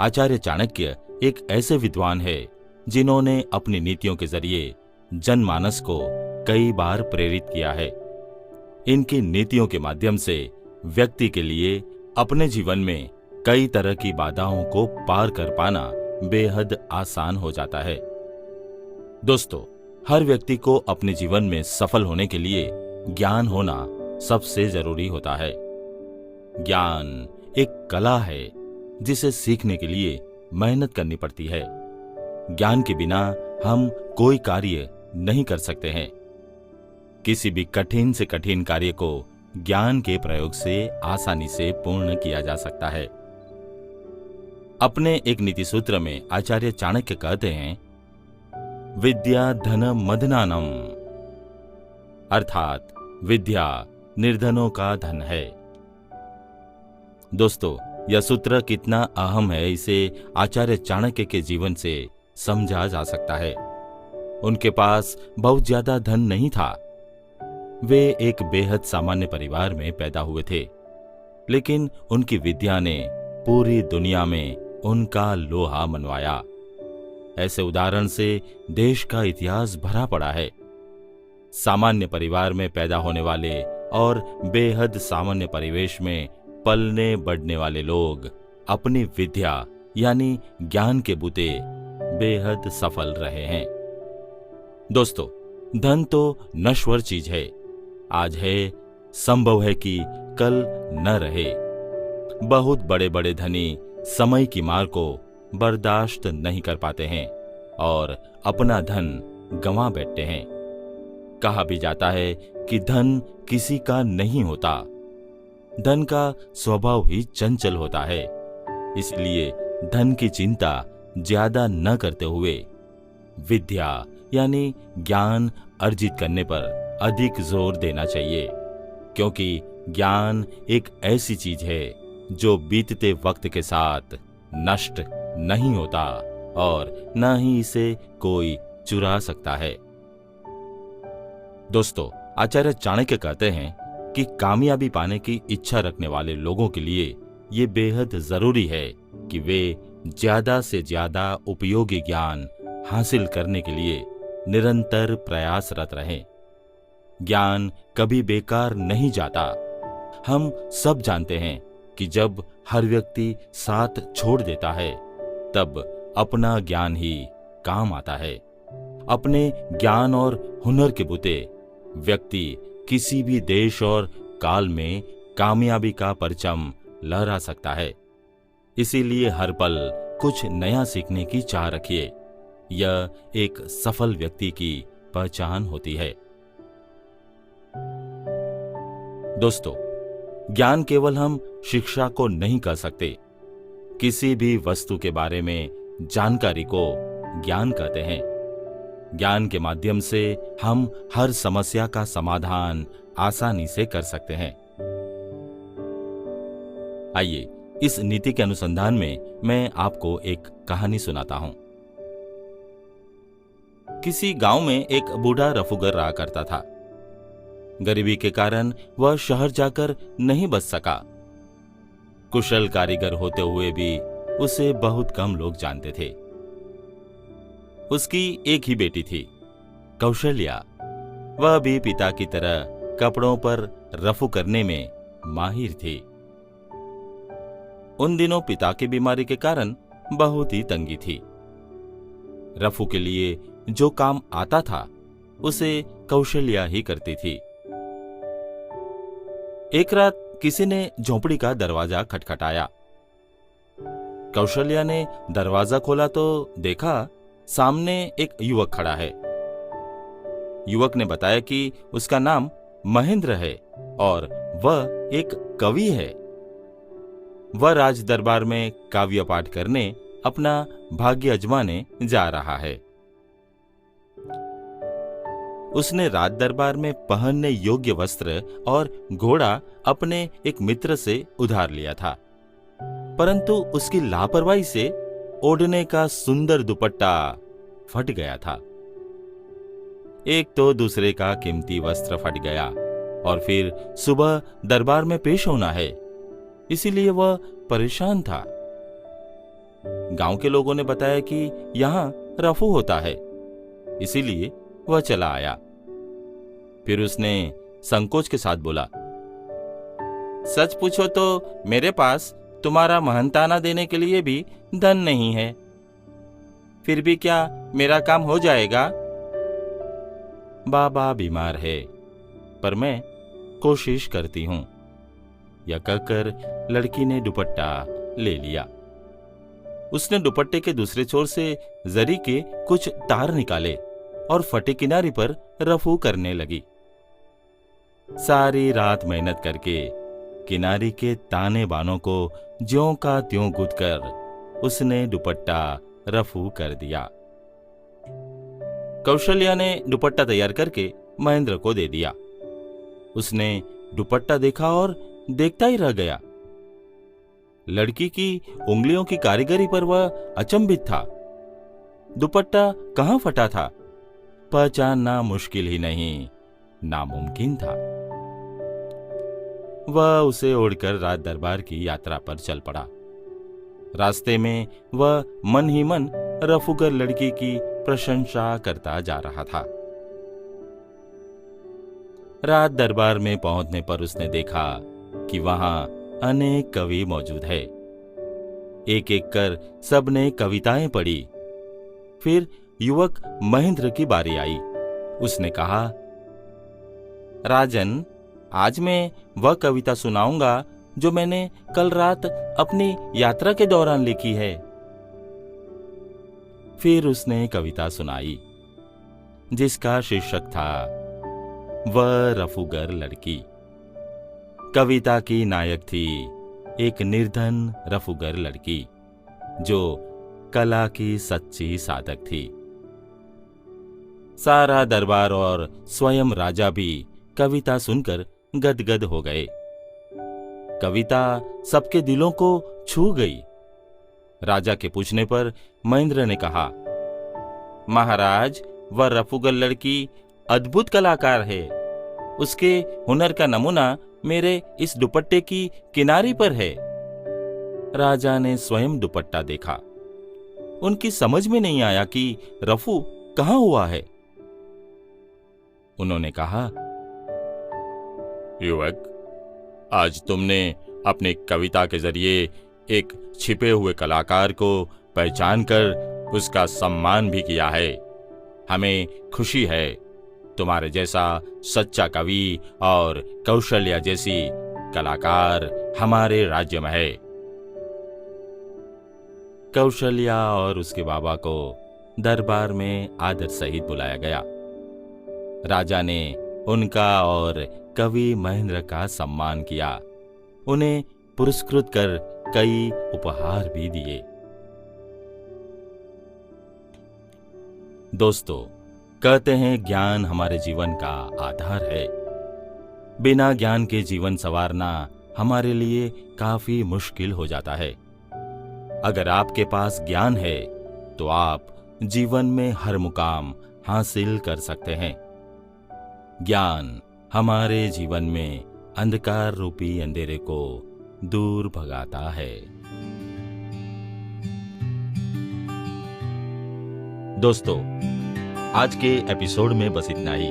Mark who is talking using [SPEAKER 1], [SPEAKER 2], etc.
[SPEAKER 1] आचार्य चाणक्य एक ऐसे विद्वान है जिन्होंने अपनी नीतियों के जरिए जनमानस को कई बार प्रेरित किया है। इनकी नीतियों के माध्यम से व्यक्ति के लिए अपने जीवन में कई तरह की बाधाओं को पार कर पाना बेहद आसान हो जाता है। दोस्तों, हर व्यक्ति को अपने जीवन में सफल होने के लिए ज्ञान होना सबसे जरूरी होता है। ज्ञान एक कला है जिसे सीखने के लिए मेहनत करनी पड़ती है। ज्ञान के बिना हम कोई कार्य नहीं कर सकते हैं। किसी भी कठिन से कठिन कार्य को ज्ञान के प्रयोग से आसानी से पूर्ण किया जा सकता है। अपने एक नीति सूत्र में आचार्य चाणक्य कहते हैं, विद्या धन मदनानम, अर्थात विद्या निर्धनों का धन है। दोस्तों, यह सूत्र कितना अहम है इसे आचार्य चाणक्य के जीवन से समझा जा सकता है। उनके पास बहुत ज्यादा धन नहीं था। वे एक बेहद सामान्य परिवार में पैदा हुए थे, लेकिन उनकी विद्या ने पूरी दुनिया में उनका लोहा मनवाया। ऐसे उदाहरण से देश का इतिहास भरा पड़ा है। सामान्य परिवार में पैदा होने वाले और बेहद सामान्य परिवेश में पलने बढ़ने वाले लोग अपनी विद्या यानी ज्ञान के बूते बेहद सफल रहे हैं। दोस्तों, धन तो नश्वर चीज है। आज है, संभव है कि कल न रहे। बहुत बड़े बड़े धनी समय की मार को बर्दाश्त नहीं कर पाते हैं और अपना धन गंवा बैठते हैं। कहा भी जाता है कि धन किसी का नहीं होता। धन का स्वभाव ही चंचल होता है। इसलिए धन की चिंता ज्यादा न करते हुए विद्या यानी ज्ञान अर्जित करने पर अधिक जोर देना चाहिए, क्योंकि ज्ञान एक ऐसी चीज है जो बीतते वक्त के साथ नष्ट नहीं होता और न ही इसे कोई चुरा सकता है। दोस्तों, आचार्य चाणक्य कहते हैं कि कामयाबी पाने की इच्छा रखने वाले लोगों के लिए ये बेहद जरूरी है कि वे ज्यादा से ज्यादा उपयोगी ज्ञान हासिल करने के लिए निरंतर प्रयासरत रहें। ज्ञान कभी बेकार नहीं जाता। हम सब जानते हैं कि जब हर व्यक्ति साथ छोड़ देता है तब अपना ज्ञान ही काम आता है। अपने ज्ञान और हुनर के बूते व्यक्ति किसी भी देश और काल में कामयाबी का परचम लहरा सकता है। इसीलिए हर पल कुछ नया सीखने की चाह रखिए। यह एक सफल व्यक्ति की पहचान होती है। दोस्तों, ज्ञान केवल हम शिक्षा को नहीं कह सकते। किसी भी वस्तु के बारे में जानकारी को ज्ञान कहते हैं। ज्ञान के माध्यम से हम हर समस्या का समाधान आसानी से कर सकते हैं। आइए, इस नीति के अनुसंधान में मैं आपको एक कहानी सुनाता हूं। किसी गांव में एक बूढ़ा रफूगर रहा करता था। गरीबी के कारण वह शहर जाकर नहीं बच सका। कुशल कारीगर होते हुए भी उसे बहुत कम लोग जानते थे। उसकी एक ही बेटी थी, कौशल्या। वह भी पिता की तरह कपड़ों पर रफू करने में माहिर थी। उन दिनों पिता की बीमारी के कारण बहुत ही तंगी थी। रफू के लिए जो काम आता था उसे कौशल्या ही करती थी। एक रात किसी ने झोंपड़ी का दरवाजा खटखटाया। कौशल्या ने दरवाजा खोला तो देखा सामने एक युवक खड़ा है। युवक ने बताया कि उसका नाम महेंद्र है और वह एक कवि है। वह राज दरबार में काव्य पाठ करने अपना भाग्य आजमाने जा रहा है। उसने राज दरबार में पहनने योग्य वस्त्र और घोड़ा अपने एक मित्र से उधार लिया था, परंतु उसकी लापरवाही से ओढ़ने का सुंदर दुपट्टा फट गया था। एक तो दूसरे का कीमती वस्त्र फट गया और फिर सुबह दरबार में पेश होना है, इसीलिए वह परेशान था। गांव के लोगों ने बताया कि यहाँ रफू होता है, इसीलिए वह चला आया। फिर उसने संकोच के साथ बोला, सच पूछो तो मेरे पास तुम्हारा महंताना देने के लिए भी धन नहीं है। फिर भी क्या मेरा काम हो जाएगा? बाबा बीमार है, पर मैं कोशिश करती हूं। यह कहकर लड़की ने दुपट्टा ले लिया। उसने दुपट्टे के दूसरे छोर से जरी के कुछ तार निकाले और फटे किनारे पर रफू करने लगी। सारी रात मेहनत करके किनारी के ताने बानों को ज्यों का त्यों गूंथकर उसने दुपट्टा रफू कर दिया। कौशल्या ने दुपट्टा तैयार करके महेंद्र को दे दिया। उसने दुपट्टा देखा और देखता ही रह गया। लड़की की उंगलियों की कारीगरी पर वह अचंभित था। दुपट्टा कहां फटा था, पहचानना मुश्किल ही नहीं, नामुमकिन था। वह उसे ओढ़कर राज दरबार की यात्रा पर चल पड़ा। रास्ते में वह मन ही मन रफूगर लड़की की प्रशंसा करता जा रहा था। राज दरबार में पहुंचने पर उसने देखा कि वहां अनेक कवि मौजूद है। एक एक कर सबने कविताएं पढ़ी। फिर युवक महेंद्र की बारी आई। उसने कहा, राजन, आज मैं वह कविता सुनाऊंगा जो मैंने कल रात अपनी यात्रा के दौरान लिखी है। फिर उसने कविता सुनाई जिसका शीर्षक था वह रफूगर लड़की। कविता की नायक थी एक निर्धन रफूगर लड़की जो कला की सच्ची साधक थी। सारा दरबार और स्वयं राजा भी कविता सुनकर गदगद हो गए। कविता सबके दिलों को छू गई। राजा के पूछने पर महेंद्र ने कहा, महाराज, वह रफूगर लड़की अद्भुत कलाकार है। उसके हुनर का नमूना मेरे इस दुपट्टे की किनारी पर है। राजा ने स्वयं दुपट्टा देखा। उनकी समझ में नहीं आया कि रफू कहां हुआ है। उन्होंने कहा, युवक, आज तुमने अपनी कविता के जरिए एक छिपे हुए कलाकार को पहचान कर उसका सम्मान भी किया है। हमें खुशी है तुम्हारे जैसा सच्चा कवि और कौशल्या जैसी कलाकार हमारे राज्य में है। कौशल्या और उसके बाबा को दरबार में आदर सहित बुलाया गया। राजा ने उनका और कवि महेंद्र का सम्मान किया। उन्हें पुरस्कृत कर कई उपहार भी दिए। दोस्तों, कहते हैं ज्ञान हमारे जीवन का आधार है। बिना ज्ञान के जीवन संवारना हमारे लिए काफी मुश्किल हो जाता है। अगर आपके पास ज्ञान है तो आप जीवन में हर मुकाम हासिल कर सकते हैं। ज्ञान हमारे जीवन में अंधकार रूपी अंधेरे को दूर भगाता है। दोस्तों, आज के एपिसोड में बस इतना ही।